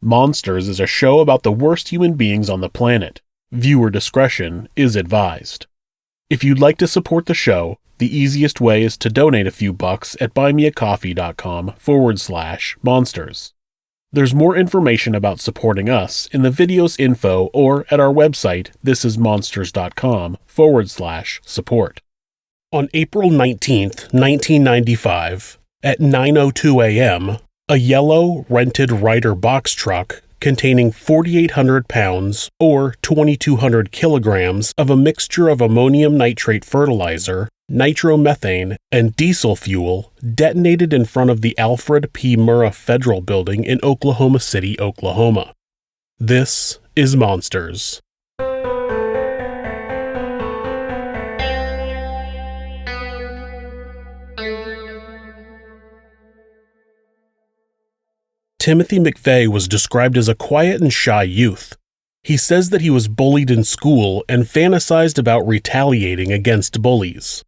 Monsters is a show about the worst human beings on the planet. Viewer discretion is advised. If you'd like to support the show, the easiest way is to donate a few bucks at buymeacoffee.com/monsters. There's more information about supporting us in the video's info or at our website, thisismonsters.com/support. On April 19th, 1995, at 9:02 a.m., a yellow, rented Ryder box truck containing 4,800 pounds or 2,200 kilograms of a mixture of ammonium nitrate fertilizer, nitromethane, and diesel fuel detonated in front of the Alfred P. Murrah Federal Building in Oklahoma City, Oklahoma. This is Monsters. Timothy McVeigh was described as a quiet and shy youth. He says that he was bullied in school and fantasized about retaliating against bullies.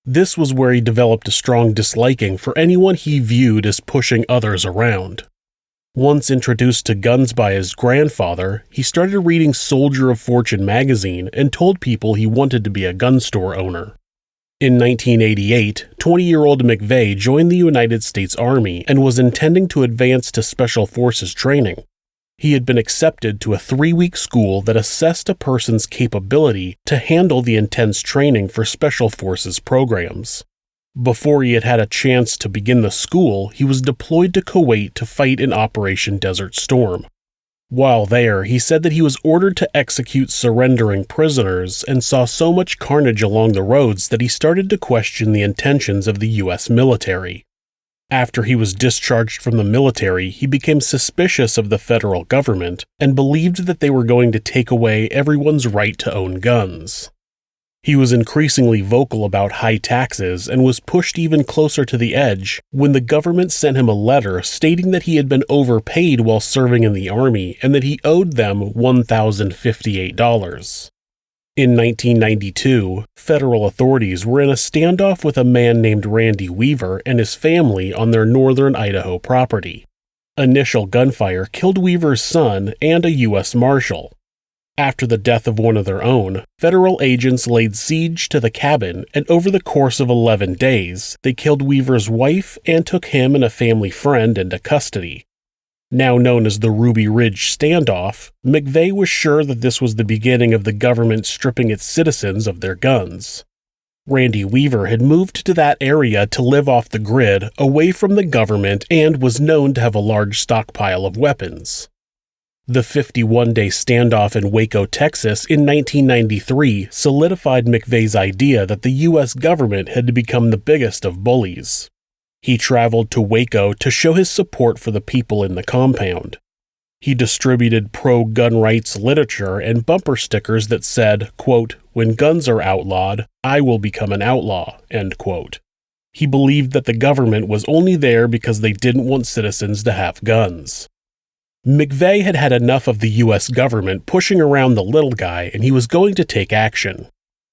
This was where he developed a strong disliking for anyone he viewed as pushing others around. Once introduced to guns by his grandfather, he started reading Soldier of Fortune magazine and told people he wanted to be a gun store owner. In 1988, 20-year-old McVeigh joined the United States Army and was intending to advance to Special Forces training. He had been accepted to a 3-week school that assessed a person's capability to handle the intense training for Special Forces programs. Before he had had a chance to begin the school, he was deployed to Kuwait to fight in Operation Desert Storm. While there, he said that he was ordered to execute surrendering prisoners and saw so much carnage along the roads that he started to question the intentions of the U.S. military. After he was discharged from the military, he became suspicious of the federal government and believed that they were going to take away everyone's right to own guns. He was increasingly vocal about high taxes and was pushed even closer to the edge when the government sent him a letter stating that he had been overpaid while serving in the Army and that he owed them $1,058. In 1992, federal authorities were in a standoff with a man named Randy Weaver and his family on their northern Idaho property. Initial gunfire killed Weaver's son and a U.S. Marshal. After the death of one of their own, federal agents laid siege to the cabin, and over the course of 11 days, they killed Weaver's wife and took him and a family friend into custody. Now known as the Ruby Ridge Standoff, McVeigh was sure that this was the beginning of the government stripping its citizens of their guns. Randy Weaver had moved to that area to live off the grid, away from the government, and was known to have a large stockpile of weapons. The 51-day standoff in Waco, Texas in 1993 solidified McVeigh's idea that the U.S. government had become the biggest of bullies. He traveled to Waco to show his support for the people in the compound. He distributed pro-gun rights literature and bumper stickers that said, quote, "When guns are outlawed, I will become an outlaw," end quote. He believed that the government was only there because they didn't want citizens to have guns. McVeigh had had enough of the U.S. government pushing around the little guy, and he was going to take action.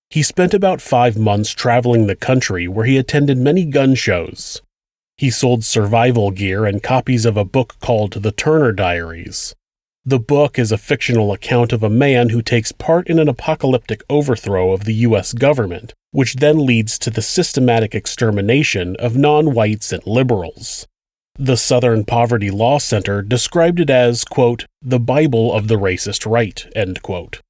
He spent about 5 months traveling the country where he attended many gun shows. He sold survival gear and copies of a book called The Turner Diaries. The book is a fictional account of a man who takes part in an apocalyptic overthrow of the U.S. government, which then leads to the systematic extermination of non-whites and liberals. The Southern Poverty Law Center described it as, quote, "the Bible of the racist right," end quote.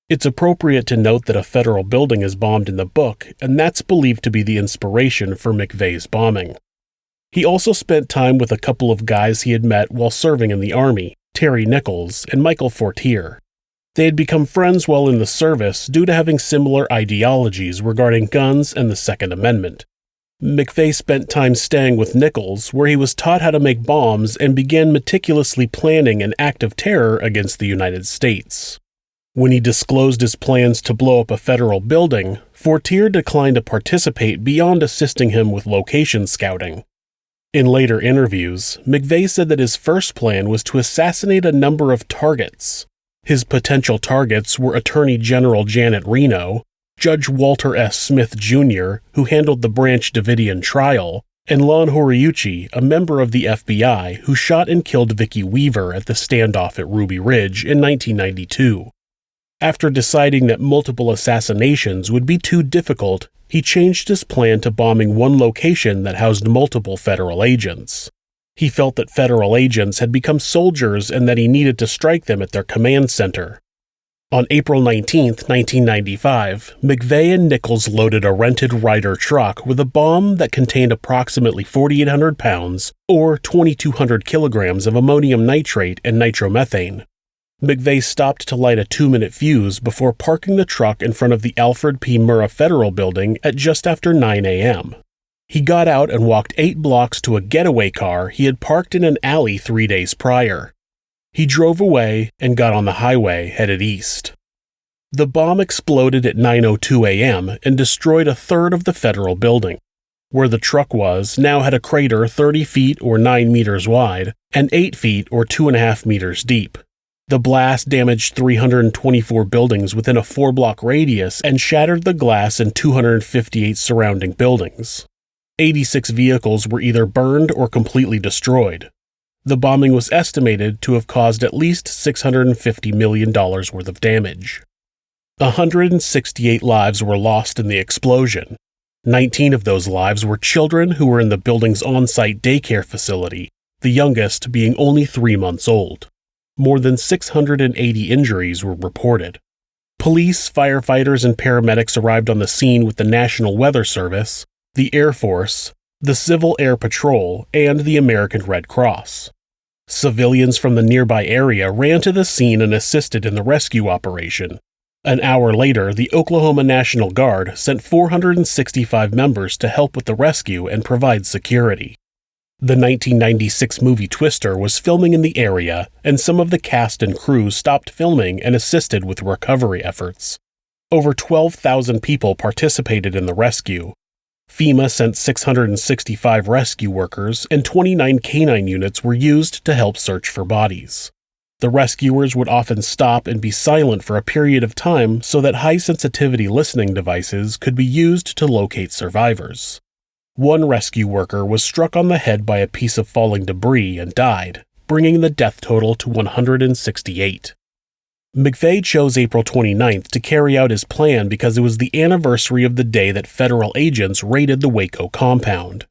It's appropriate to note that a federal building is bombed in the book, and that's believed to be the inspiration for McVeigh's bombing. He also spent time with a couple of guys he had met while serving in the Army, Terry Nichols and Michael Fortier. They had become friends while in the service due to having similar ideologies regarding guns and the Second Amendment. McVeigh spent time staying with Nichols, where he was taught how to make bombs and began meticulously planning an act of terror against the United States. When he disclosed his plans to blow up a federal building, Fortier declined to participate beyond assisting him with location scouting. In later interviews, McVeigh said that his first plan was to assassinate a number of targets. His potential targets were Attorney General Janet Reno, Judge Walter S. Smith, Jr., who handled the Branch Davidian trial, and Lon Horiuchi, a member of the FBI who shot and killed Vicki Weaver at the Standoff at Ruby Ridge in 1992. After deciding that multiple assassinations would be too difficult, he changed his plan to bombing one location that housed multiple federal agents. He felt that federal agents had become soldiers and that he needed to strike them at their command center. On April 19, 1995, McVeigh and Nichols loaded a rented Ryder truck with a bomb that contained approximately 4,800 pounds, or 2,200 kilograms of ammonium nitrate and nitromethane. McVeigh stopped to light a 2-minute fuse before parking the truck in front of the Alfred P. Murrah Federal Building at just after 9 a.m. He got out and walked 8 blocks to a getaway car he had parked in an alley 3 days prior. He drove away and got on the highway headed east. The bomb exploded at 9:02 a.m. and destroyed a third of the federal building. Where the truck was now had a crater 30 feet or 9 meters wide and 8 feet or 2.5 meters deep. The blast damaged 324 buildings within a 4-block radius and shattered the glass in 258 surrounding buildings. 86 vehicles were either burned or completely destroyed. The bombing was estimated to have caused at least $650 million worth of damage. 168 lives were lost in the explosion. 19 of those lives were children who were in the building's on-site daycare facility, the youngest being only 3 months old. More than 680 injuries were reported. Police, firefighters, and paramedics arrived on the scene with the National Weather Service, the Air Force, the Civil Air Patrol, and the American Red Cross. Civilians from the nearby area ran to the scene and assisted in the rescue operation. An hour later, the Oklahoma National Guard sent 465 members to help with the rescue and provide security. The 1996 movie Twister was filming in the area, and some of the cast and crew stopped filming and assisted with recovery efforts. Over 12,000 people participated in the rescue. FEMA sent 665 rescue workers, and 29 canine units were used to help search for bodies. The rescuers would often stop and be silent for a period of time so that high-sensitivity listening devices could be used to locate survivors. One rescue worker was struck on the head by a piece of falling debris and died, bringing the death total to 168. McVeigh chose April 29th to carry out his plan because it was the anniversary of the day that federal agents raided the Waco compound.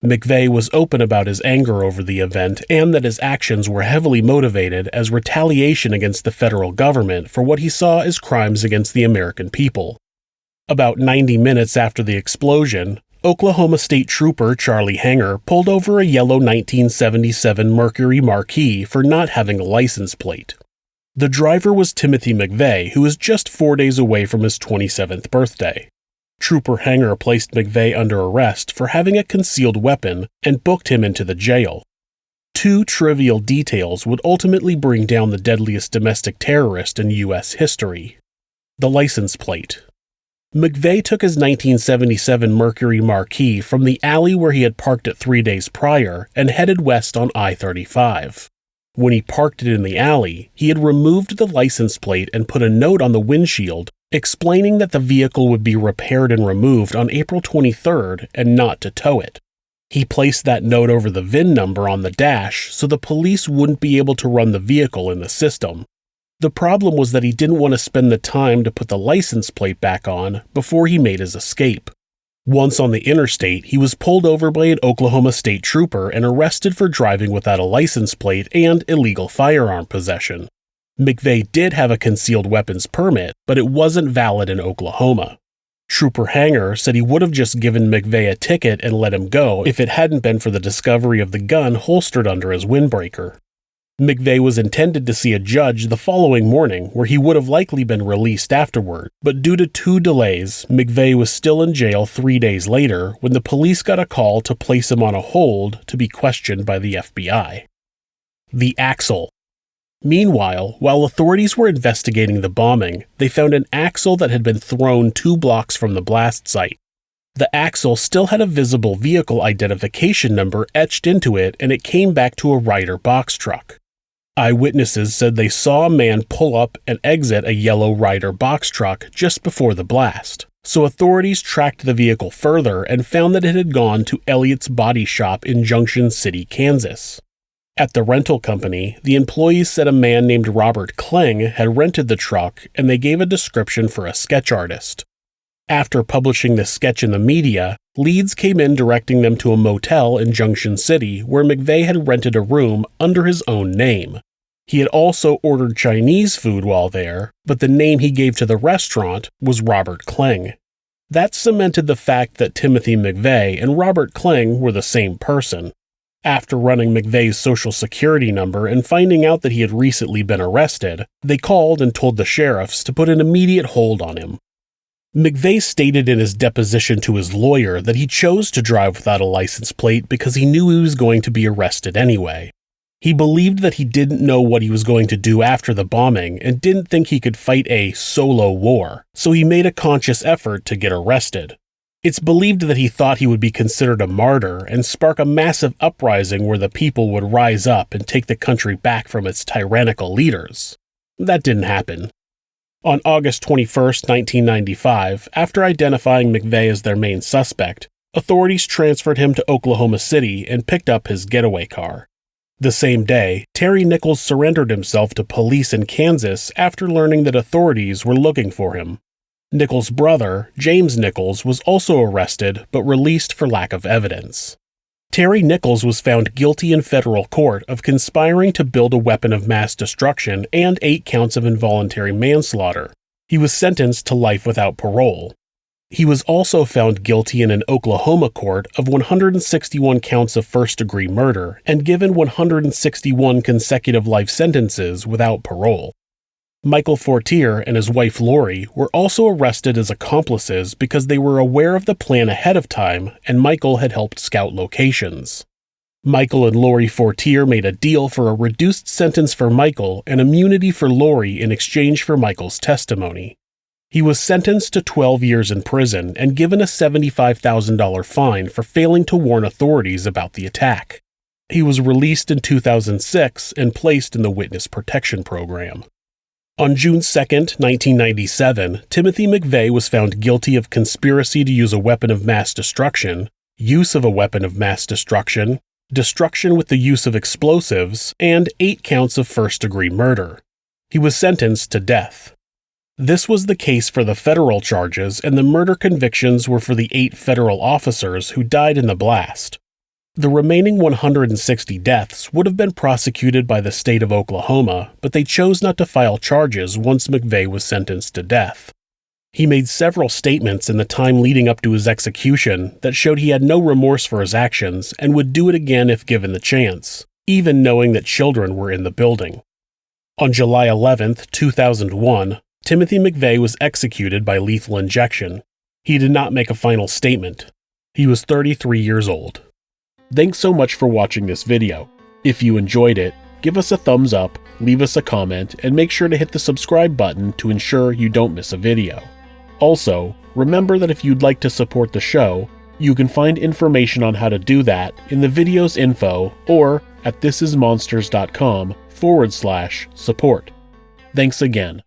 McVeigh was open about his anger over the event and that his actions were heavily motivated as retaliation against the federal government for what he saw as crimes against the American people. About 90 minutes after the explosion, Oklahoma State Trooper Charlie Hanger pulled over a yellow 1977 Mercury Marquis for not having a license plate. The driver was Timothy McVeigh, who was just 4 days away from his 27th birthday. Trooper Hanger placed McVeigh under arrest for having a concealed weapon and booked him into the jail. 2 trivial details would ultimately bring down the deadliest domestic terrorist in U.S. history. The license plate. McVeigh took his 1977 Mercury Marquis from the alley where he had parked it 3 days prior and headed west on I-35. When he parked it in the alley, he had removed the license plate and put a note on the windshield explaining that the vehicle would be repaired and removed on April 23rd and not to tow it. He placed that note over the VIN number on the dash so the police wouldn't be able to run the vehicle in the system. The problem was that he didn't want to spend the time to put the license plate back on before he made his escape. Once on the interstate, he was pulled over by an Oklahoma State Trooper and arrested for driving without a license plate and illegal firearm possession. McVeigh did have a concealed weapons permit, but it wasn't valid in Oklahoma. Trooper Hanger said he would have just given McVeigh a ticket and let him go if it hadn't been for the discovery of the gun holstered under his windbreaker. McVeigh was intended to see a judge the following morning, where he would have likely been released afterward, but due to 2 delays, McVeigh was still in jail 3 days later when the police got a call to place him on a hold to be questioned by the FBI. The axle. Meanwhile, while authorities were investigating the bombing, they found an axle that had been thrown 2 blocks from the blast site. The axle still had a visible vehicle identification number etched into it, and it came back to a Ryder box truck. Eyewitnesses said they saw a man pull up and exit a yellow Ryder box truck just before the blast, so authorities tracked the vehicle further and found that it had gone to Elliott's Body Shop in Junction City, Kansas. At the rental company, the employees said a man named Robert Kling had rented the truck, and they gave a description for a sketch artist. After publishing the sketch in the media, leads came in directing them to a motel in Junction City where McVeigh had rented a room under his own name. He had also ordered Chinese food while there, but the name he gave to the restaurant was Robert Kling. That cemented the fact that Timothy McVeigh and Robert Kling were the same person. After running McVeigh's social security number and finding out that he had recently been arrested, they called and told the sheriffs to put an immediate hold on him. McVeigh stated in his deposition to his lawyer that he chose to drive without a license plate because he knew he was going to be arrested anyway. He believed that he didn't know what he was going to do after the bombing and didn't think he could fight a solo war, so he made a conscious effort to get arrested. It's believed that he thought he would be considered a martyr and spark a massive uprising where the people would rise up and take the country back from its tyrannical leaders. That didn't happen. On August 21, 1995, after identifying McVeigh as their main suspect, authorities transferred him to Oklahoma City and picked up his getaway car. The same day, Terry Nichols surrendered himself to police in Kansas after learning that authorities were looking for him. Nichols' brother, James Nichols, was also arrested but released for lack of evidence. Terry Nichols was found guilty in federal court of conspiring to build a weapon of mass destruction and 8 counts of involuntary manslaughter. He was sentenced to life without parole. He was also found guilty in an Oklahoma court of 161 counts of first-degree murder and given 161 consecutive life sentences without parole. Michael Fortier and his wife Lori were also arrested as accomplices because they were aware of the plan ahead of time and Michael had helped scout locations. Michael and Lori Fortier made a deal for a reduced sentence for Michael and immunity for Lori in exchange for Michael's testimony. He was sentenced to 12 years in prison and given a $75,000 fine for failing to warn authorities about the attack. He was released in 2006 and placed in the Witness Protection Program. On June 2, 1997, Timothy McVeigh was found guilty of conspiracy to use a weapon of mass destruction, use of a weapon of mass destruction, destruction with the use of explosives, and 8 counts of first-degree murder. He was sentenced to death. This was the case for the federal charges, and the murder convictions were for the 8 federal officers who died in the blast. The remaining 160 deaths would have been prosecuted by the state of Oklahoma, but they chose not to file charges once McVeigh was sentenced to death. He made several statements in the time leading up to his execution that showed he had no remorse for his actions and would do it again if given the chance, even knowing that children were in the building. On July 11, 2001, Timothy McVeigh was executed by lethal injection. He did not make a final statement. He was 33 years old. Thanks so much for watching this video. If you enjoyed it, give us a thumbs up, leave us a comment, and make sure to hit the subscribe button to ensure you don't miss a video. Also, remember that if you'd like to support the show, you can find information on how to do that in the video's info or at thisismonsters.com/support. Thanks again.